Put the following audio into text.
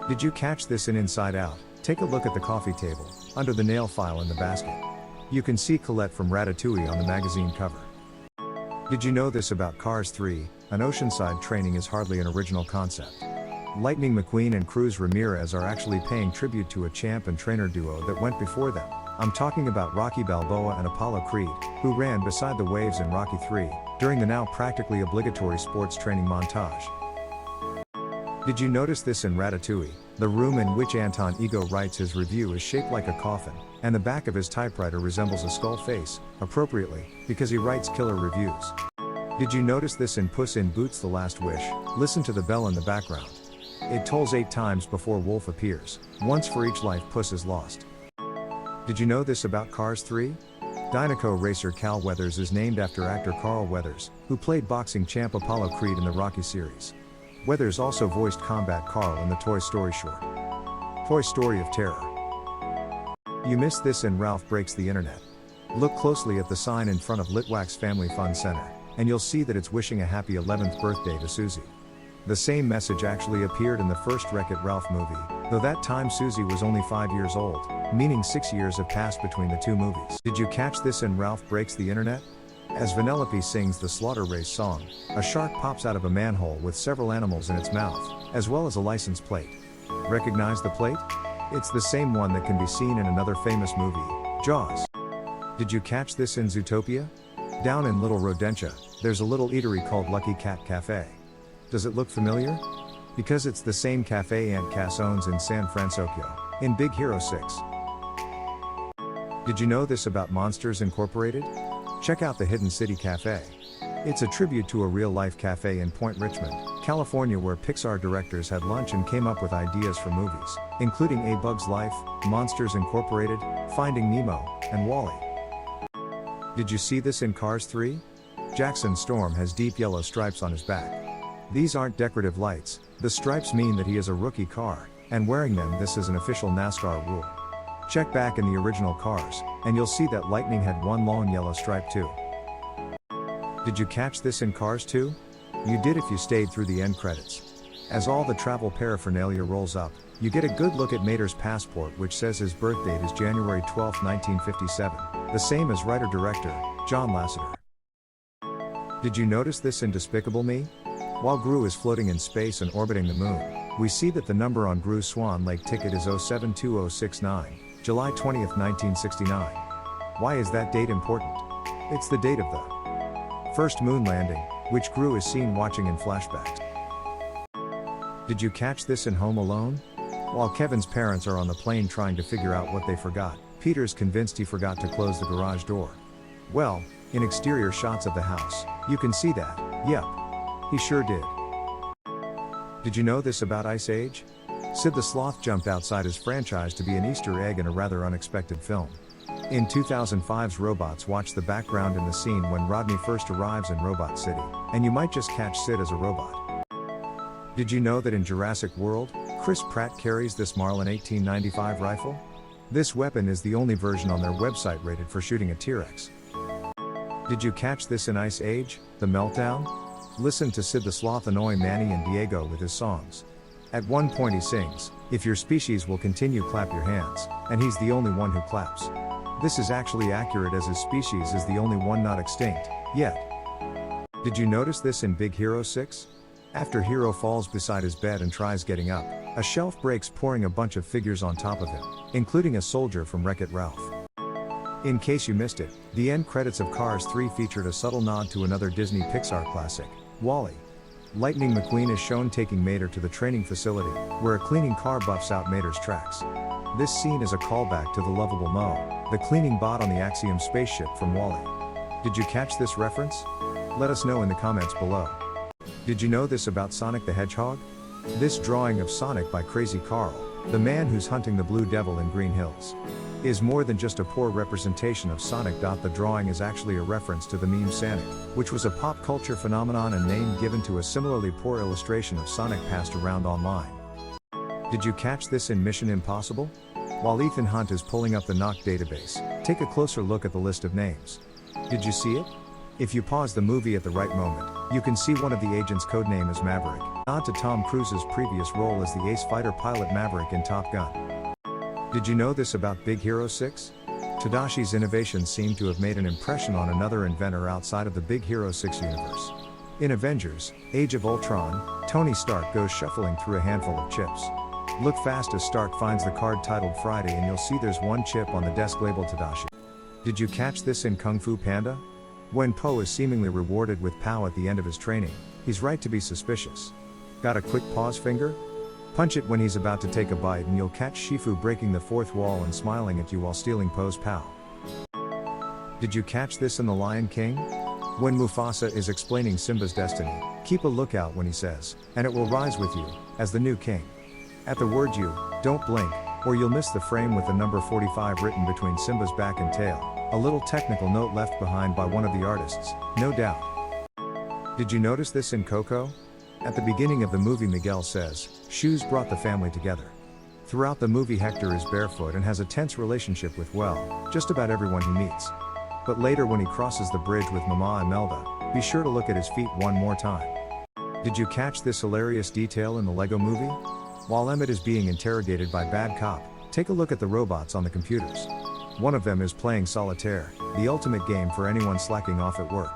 Did you catch this in Inside Out? Take a look at the coffee table, under the nail file in the basket. You can see Colette from Ratatouille on the magazine cover. Did you know this about Cars 3? An oceanside training is hardly an original concept. Lightning McQueen and Cruz Ramirez are actually paying tribute to a champ and trainer duo that went before them. I'm talking about Rocky Balboa and Apollo Creed, who ran beside the waves in Rocky 3, during the now practically obligatory sports training montage. Did you notice this in Ratatouille? The room in which Anton Ego writes his review is shaped like a coffin, and the back of his typewriter resembles a skull face, appropriately, because he writes killer reviews. Did you notice this in Puss in Boots: The Last Wish? Listen to the bell in the background. It tolls 8 times before Wolf appears, once for each life Puss is lost. Did you know this about Cars 3? Dinoco racer Cal Weathers is named after actor Carl Weathers, who played boxing champ Apollo Creed in the Rocky series. Weathers also voiced Combat Carl in the Toy Story short, Toy Story of Terror. You missed this in Ralph Breaks the Internet. Look closely at the sign in front of Litwack's Family Fun Center, and you'll see that it's wishing a happy 11th birthday to Susie. The same message actually appeared in the first Wreck-It Ralph movie, though that time Susie was only 5 years old, meaning 6 years have passed between the two movies. Did you catch this in Ralph Breaks the Internet? As Vanellope sings the Slaughter Race song, a shark pops out of a manhole with several animals in its mouth, as well as a license plate. Recognize the plate? It's the same one that can be seen in another famous movie, Jaws. Did you catch this in Zootopia? Down in Little Rodentia, there's a little eatery called Lucky Cat Cafe. Does it look familiar? Because it's the same cafe Aunt Cass owns in San Francisco, in Big Hero 6. Did you know this about Monsters Incorporated? Check out the Hidden City Cafe. It's a tribute to a real-life cafe in Point Richmond, California, where Pixar directors had lunch and came up with ideas for movies, including A Bug's Life, Monsters Incorporated, Finding Nemo, and WALL-E. Did you see this in Cars 3? Jackson Storm has deep yellow stripes on his back. These aren't decorative lights, the stripes mean that he is a rookie car, and wearing them, this is an official NASCAR rule. Check back in the original Cars, and you'll see that Lightning had one long yellow stripe too. Did you catch this in Cars 2? You did if you stayed through the end credits. As all the travel paraphernalia rolls up, you get a good look at Mater's passport, which says his birth date is January 12, 1957, the same as writer-director, John Lasseter. Did you notice this in Despicable Me? While Gru is floating in space and orbiting the moon, we see that the number on Gru's Swan Lake ticket is 072069, July 20th, 1969. Why is that date important? It's the date of the first moon landing, which Gru is seen watching in flashbacks. Did you catch this in Home Alone? While Kevin's parents are on the plane trying to figure out what they forgot, Peter's convinced he forgot to close the garage door. Well, in exterior shots of the house, you can see that, yep. He sure did. Did you know this about Ice Age? Sid the Sloth jumped outside his franchise to be an Easter egg in a rather unexpected film. In 2005's Robots, watch the background in the scene when Rodney first arrives in Robot City, and you might just catch Sid as a robot. Did you know that in Jurassic World, Chris Pratt carries this Marlin 1895 rifle? This weapon is the only version on their website rated for shooting a T-Rex. Did you catch this in Ice Age, The Meltdown? Listen to Sid the Sloth annoy Manny and Diego with his songs. At one point he sings, "If your species will continue, clap your hands," and he's the only one who claps. This is actually accurate, as his species is the only one not extinct, yet. Did you notice this in Big Hero 6? After Hero falls beside his bed and tries getting up, a shelf breaks, pouring a bunch of figures on top of him, including a soldier from Wreck-It Ralph. In case you missed it, the end credits of Cars 3 featured a subtle nod to another Disney Pixar classic, WALL-E. Lightning McQueen is shown taking Mater to the training facility, where a cleaning car buffs out Mater's tracks. This scene is a callback to the lovable Mo, the cleaning bot on the Axiom spaceship from WALL-E. Did you catch this reference? Let us know in the comments below. Did you know this about Sonic the Hedgehog? This drawing of Sonic by Crazy Carl, the man who's hunting the Blue Devil in Green Hills, is more than just a poor representation of Sonic. The drawing is actually a reference to the meme Sonic, which was a pop culture phenomenon and name given to a similarly poor illustration of Sonic passed around online. Did you catch this in Mission Impossible? While Ethan Hunt is pulling up the Knock database, take a closer look at the list of names. Did you see it? If you pause the movie at the right moment, you can see one of the agents' codename is Maverick, nod to Tom Cruise's previous role as the ace fighter pilot Maverick in Top Gun. Did you know this about Big Hero 6? Tadashi's innovations seem to have made an impression on another inventor outside of the Big Hero 6 universe. In Avengers: Age of Ultron, Tony Stark goes shuffling through a handful of chips. Look fast as Stark finds the card titled Friday and you'll see there's one chip on the desk labeled Tadashi. Did you catch this in Kung Fu Panda? When Po is seemingly rewarded with Pow at the end of his training, he's right to be suspicious. Got a quick pause finger? Punch it when he's about to take a bite and you'll catch Shifu breaking the fourth wall and smiling at you while stealing Po's Pow. Did you catch this in The Lion King? When Mufasa is explaining Simba's destiny, keep a lookout when he says, "And it will rise with you," as the new king. At the word "you," don't blink, or you'll miss the frame with the number 45 written between Simba's back and tail, a little technical note left behind by one of the artists, no doubt. Did you notice this in Coco? At the beginning of the movie Miguel says, "Shoes brought the family together." Throughout the movie Hector is barefoot and has a tense relationship with, well, just about everyone he meets. But later when he crosses the bridge with Mama Imelda, be sure to look at his feet one more time. Did you catch this hilarious detail in the Lego movie? While Emmett is being interrogated by Bad Cop, take a look at the robots on the computers. One of them is playing solitaire, the ultimate game for anyone slacking off at work.